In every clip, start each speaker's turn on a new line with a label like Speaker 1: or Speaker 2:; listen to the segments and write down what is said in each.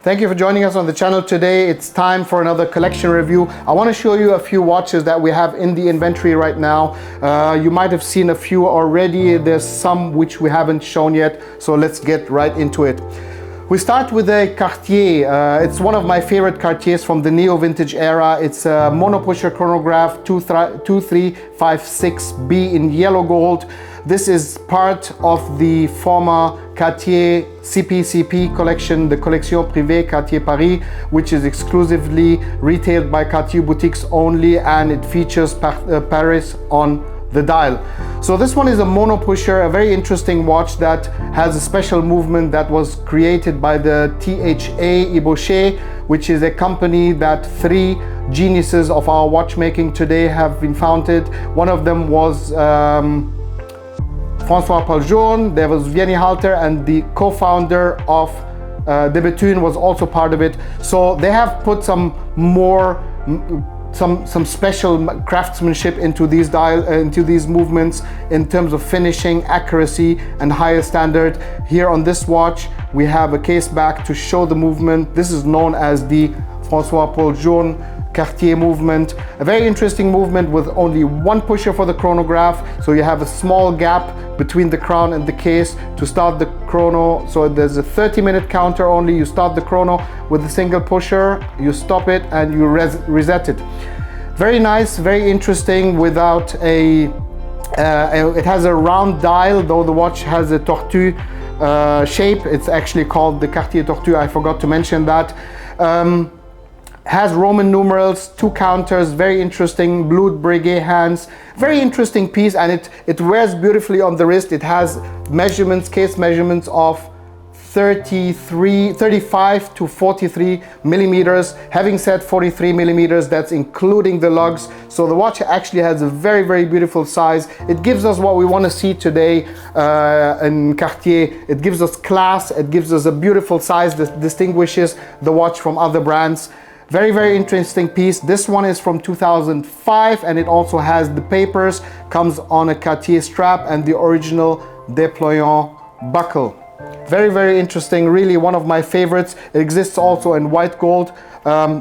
Speaker 1: Thank you for joining us on the channel today. It's time for another collection review. I want to show you a few watches that we have in the inventory right now. You might have seen a few already. There's some which we haven't shown yet, so let's get right into it. We start with a Cartier. It's one of my favorite Cartiers from the neo-vintage era. It's a Monopusher Chronograph 2356B in yellow gold. This is part of the former Cartier CPCP collection, the Collection Privée Cartier Paris, which is exclusively retailed by Cartier boutiques only, and it features Paris on the dial. So this one is a Monopusher, a very interesting watch that has a special movement that was created by the THA Ebauché, which is a company that three geniuses of our watchmaking today have been founded. One of them was François Paljourne, there was Vienny Halter, and the co-founder of De Bethune was also part of it. So they have put some special craftsmanship into these movements in terms of finishing, accuracy, and higher standard. Here on this watch, we have a case back to show the movement. This is known as the François Paljourne Cartier movement. A very interesting movement with only one pusher for the chronograph. So you have a small gap between the crown and the case to start the chrono. So there's a 30-minute counter only. You start the chrono with a single pusher, you stop it, and you reset it. Very nice, very interesting without it has a round dial, though the watch has a Tortue shape. It's actually called the Cartier Tortue. I forgot to mention that. Has Roman numerals, two counters, very interesting, blued breguet hands, very interesting piece, and it wears beautifully on the wrist. It has measurements, case measurements of 35 to 43 millimeters. Having said 43 millimeters, that's including the lugs. So the watch actually has a very, very beautiful size. It gives us what we want to see today in Cartier. It gives us class, it gives us a beautiful size that distinguishes the watch from other brands. Very, very interesting piece. This one is from 2005, and it also has the papers, comes on a Cartier strap, and the original déployant buckle. Very, very interesting, really one of my favorites. It exists also in white gold.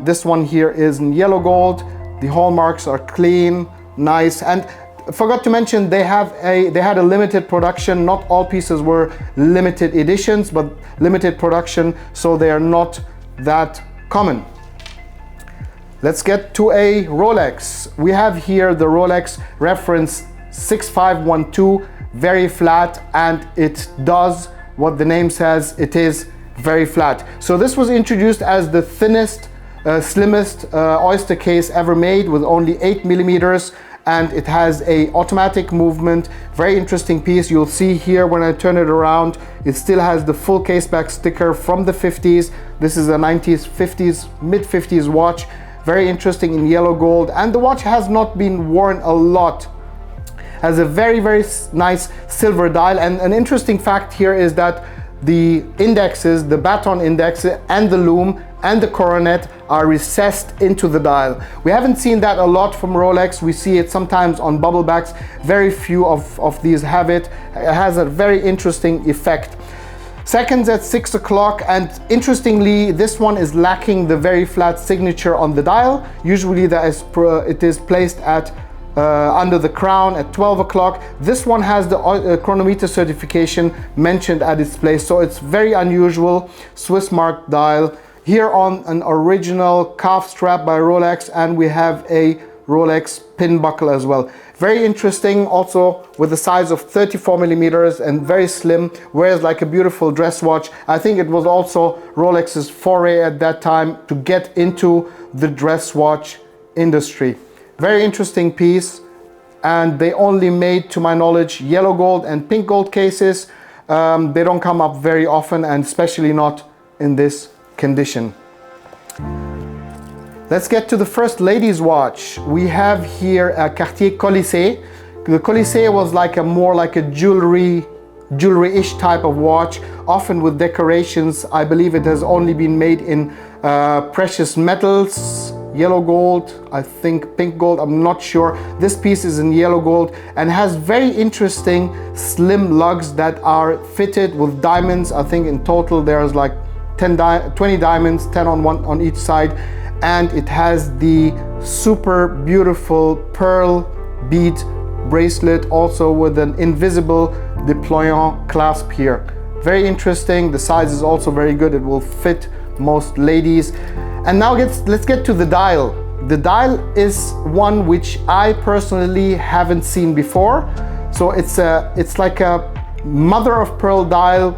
Speaker 1: This one here is in yellow gold. The hallmarks are clean, nice, and I forgot to mention they had a limited production. Not all pieces were limited editions, but limited production, so they are not that common. Let's get to a Rolex. We have here the Rolex reference 6512, very flat, and it does what the name says. It is very flat. So this was introduced as the thinnest, slimmest oyster case ever made, with only 8 millimeters, and it has a automatic movement. Very interesting piece. You'll see here when I turn it around, it still has the full case back sticker from the 50s. This is a 90s, 50s, mid 50s watch. Very interesting in yellow gold, and the watch has not been worn a lot. Has a very, very nice silver dial, and an interesting fact here is that the indexes, the baton index and the lume and the coronet, are recessed into the dial. We haven't seen that a lot from Rolex. We see it sometimes on bubble backs. Very few of these have it. It has a very interesting effect. Seconds at 6 o'clock, and interestingly, this one is lacking the very flat signature on the dial. Usually it is placed at under the crown at 12 o'clock. This one has the chronometer certification mentioned at its place, so it's very unusual. Swiss marked dial. Here on an original calf strap by Rolex, and we have a Rolex pin buckle as well. Very interesting, also with the size of 34 millimeters and very slim, wears like a beautiful dress watch. I think it was also Rolex's foray at that time to get into the dress watch industry. Very interesting piece, and they only made, to my knowledge, yellow gold and pink gold cases. They don't come up very often, and especially not in this condition. Let's get to the first ladies' watch. We have here a Cartier Colisee. The Colisee was more like a jewelry-ish type of watch, often with decorations. I believe it has only been made in precious metals, yellow gold, I think pink gold, I'm not sure. This piece is in yellow gold and has very interesting slim lugs that are fitted with diamonds. I think in total there's like 20 diamonds, 10 on each side, and it has the super beautiful pearl bead bracelet, also with an invisible deployant clasp here. Very interesting. The size is also very good. It will fit most ladies. And now let's get to the dial. The dial is one which I personally haven't seen before. So it's like a mother of pearl dial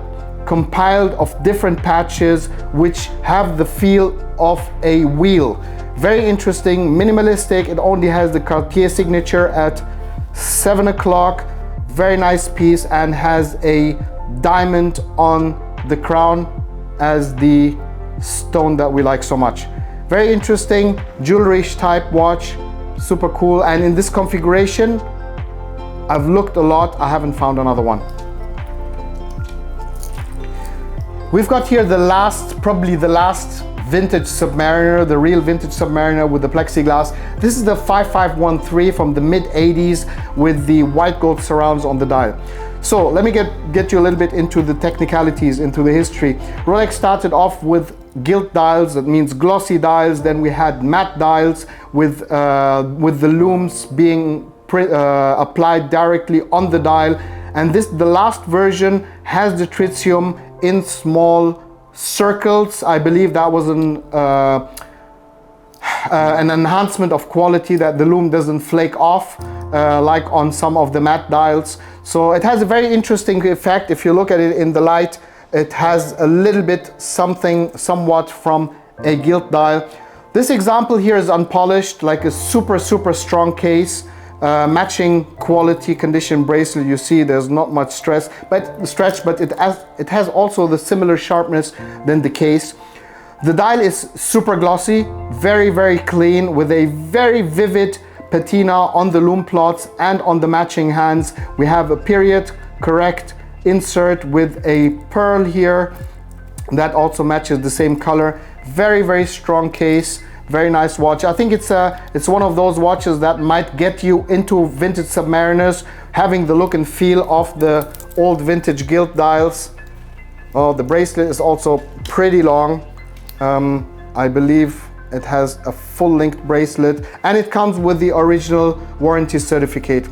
Speaker 1: compiled of different patches which have the feel of a wheel. Very interesting, minimalistic. It only has the Cartier signature at 7 o'clock. Very nice piece, and has a diamond on the crown as the stone that we like so much. Very interesting, jewelry-ish type watch, super cool. And in this configuration, I've looked a lot, I haven't found another one. We've got here probably the last vintage Submariner, the real vintage Submariner with the plexiglass. This is the 5513 from the mid 80s with the white gold surrounds on the dial. So let me get you a little bit into the technicalities, into the history. Rolex started off with gilt dials, that means glossy dials. Then we had matte dials with the looms being applied directly on the dial. And the last version has the tritium in small circles. I believe that was an enhancement of quality, that the loom doesn't flake off like on some of the matte dials. So it has a very interesting effect. If you look at it in the light, it has a little bit somewhat from a gilt dial. This example here is unpolished, like a super strong case. Matching quality condition bracelet. You see there's not much stretch, but it has also the similar sharpness than the case. The dial is super glossy, very clean, with a very vivid patina on the loom plots and on the matching hands. We have a period correct insert with a pearl here that also matches the same color. Very strong case. Very nice watch. I think it's one of those watches that might get you into vintage Submariners, having the look and feel of the old vintage gilt dials. Oh, the bracelet is also pretty long. I believe it has a full-length bracelet, and it comes with the original warranty certificate.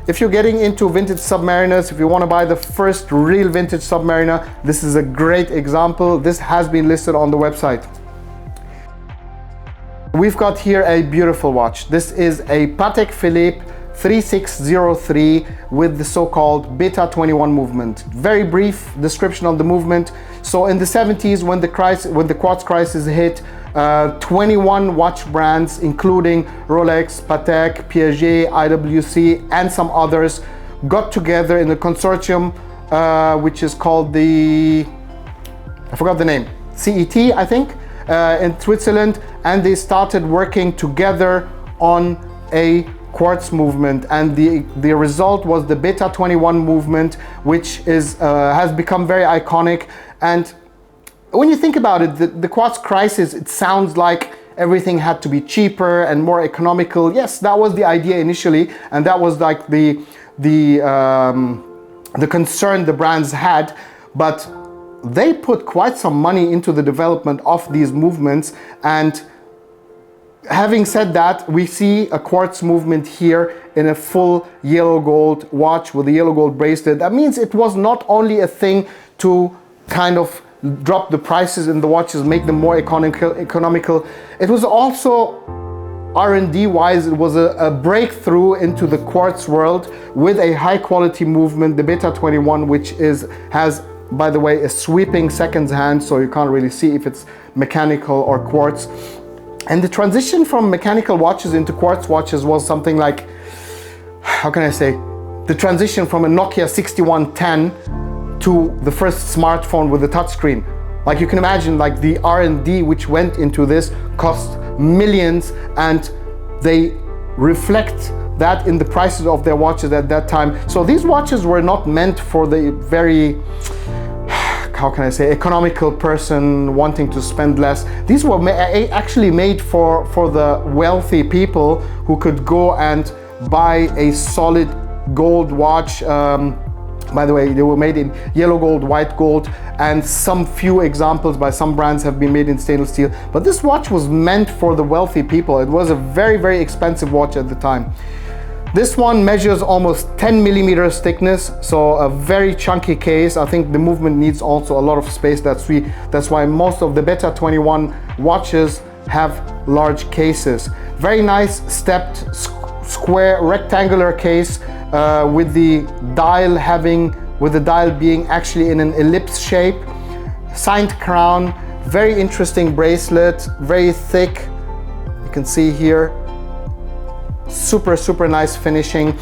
Speaker 1: If you're getting into vintage Submariners, if you want to buy the first real vintage Submariner, this is a great example. This has been listed on the website. We've got here a beautiful watch. This is a Patek Philippe 3603 with the so-called Beta21 movement. Very brief description on the movement. So in the 70s, when the quartz crisis hit, 21 watch brands, including Rolex, Patek, Piaget, IWC, and some others, got together in a consortium which is called I forgot the name, CET, I think, in Switzerland, and they started working together on a quartz movement, and the result was the Beta21 movement, which has become very iconic. And when you think about it, the quartz crisis, it sounds like everything had to be cheaper and more economical. Yes, that was the idea initially, and that was like the concern the brands had, but they put quite some money into the development of these movements. And having said that, we see a quartz movement here in a full yellow gold watch with a yellow gold bracelet. That means it was not only a thing to kind of drop the prices in the watches, make them more economical. It was also R&D wise, it was a breakthrough into the quartz world with a high quality movement, the Beta21, which has, by the way, a sweeping seconds hand, so you can't really see if it's mechanical or quartz. And the transition from mechanical watches into quartz watches was something like, how can I say, the transition from a Nokia 6110 to the first smartphone with a touchscreen. Like, you can imagine, like, the R&D which went into this cost millions, and they reflect that in the prices of their watches at that time. So these watches were not meant for the very, how can I say, economical person wanting to spend less. These were actually made for the wealthy people who could go and buy a solid gold watch By the way, they were made in yellow gold, white gold, and some few examples by some brands have been made in stainless steel. But this watch was meant for the wealthy people. It was a very, very expensive watch at the time. This one measures almost 10 millimeters thickness, so a very chunky case. I think the movement needs also a lot of space. That's why most of the Beta21 watches have large cases. Very nice stepped square rectangular case with the dial being actually in an ellipse shape. Signed crown, very interesting bracelet, very thick. You can see here. Super nice finishing.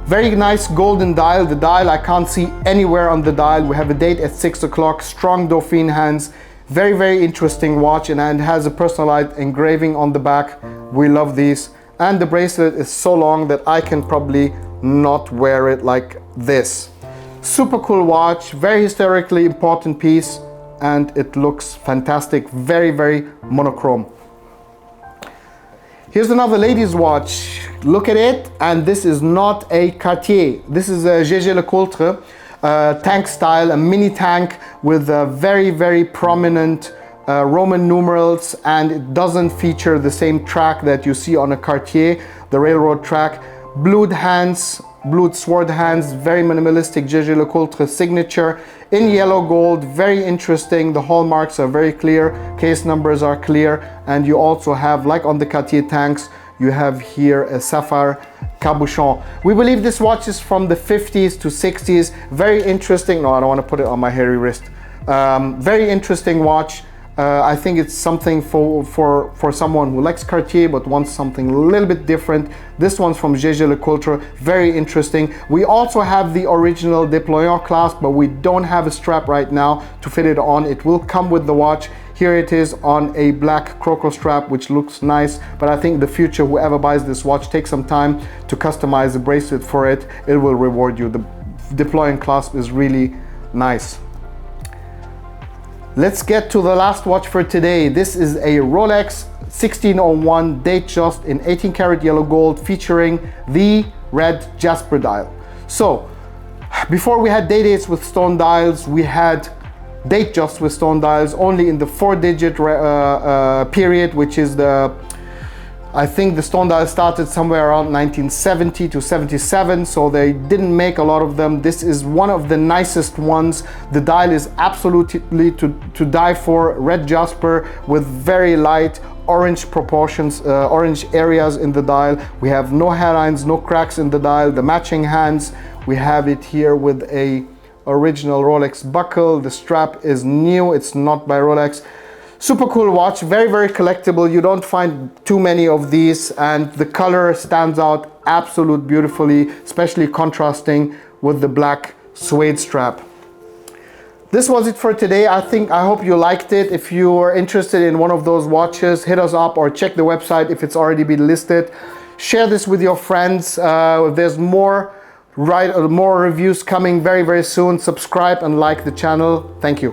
Speaker 1: Very nice golden dial. The dial I can't see anywhere on the dial. We have a date at 6 o'clock. Strong Dauphine hands. Very interesting watch, and it has a personalized engraving on the back. We love these. And the bracelet is so long that I can probably not wear it like this. Super cool watch. Very historically important piece, and it looks fantastic. Very monochrome. Here's another ladies' watch. Look at it, and this is not a Cartier. This is a JLC tank style, a mini tank with a very prominent Roman numerals, and it doesn't feature the same track that you see on a Cartier, the railroad track. Blued hands, blued sword hands, very minimalistic JLC signature in yellow gold. Very interesting. The hallmarks are very clear, case numbers are clear, and you also have, like on the Cartier tanks, you have here a sapphire cabochon. We believe this watch is from the 50s to 60s. Very interesting. No, I don't want to put it on my hairy wrist. Very interesting watch. I think it's something for someone who likes Cartier but wants something a little bit different. This one's from JLC, very interesting. We also have the original déployant clasp, but we don't have a strap right now to fit it on. It will come with the watch. Here it is on a black croco strap, which looks nice, but I think the future, whoever buys this watch, take some time to customize the bracelet for it. It will reward you. The deploying clasp is really nice. Let's get to the last watch for today. This is a Rolex 1601 date just in 18 karat yellow gold, featuring the red Jasper dial. So before we had day dates with stone dials, we had date just with stone dials only in the 4-digit period, which is I think the stone dial started somewhere around 1970 to 77, so they didn't make a lot of them. This is one of the nicest ones. The dial is absolutely to die for. Red Jasper with very light orange proportions, orange areas in the dial. We have no hairlines, no cracks in the dial. The matching hands, we have it here with a original Rolex buckle. The strap is new, it's not by Rolex. Super cool watch, very collectible. You don't find too many of these, and the color stands out absolutely beautifully, especially contrasting with the black suede strap. This was it for today. I hope you liked it. If you are interested in one of those watches, hit us up or check the website if it's already been listed. Share this with your friends. There's more reviews coming very soon. Subscribe and like the channel. Thank you.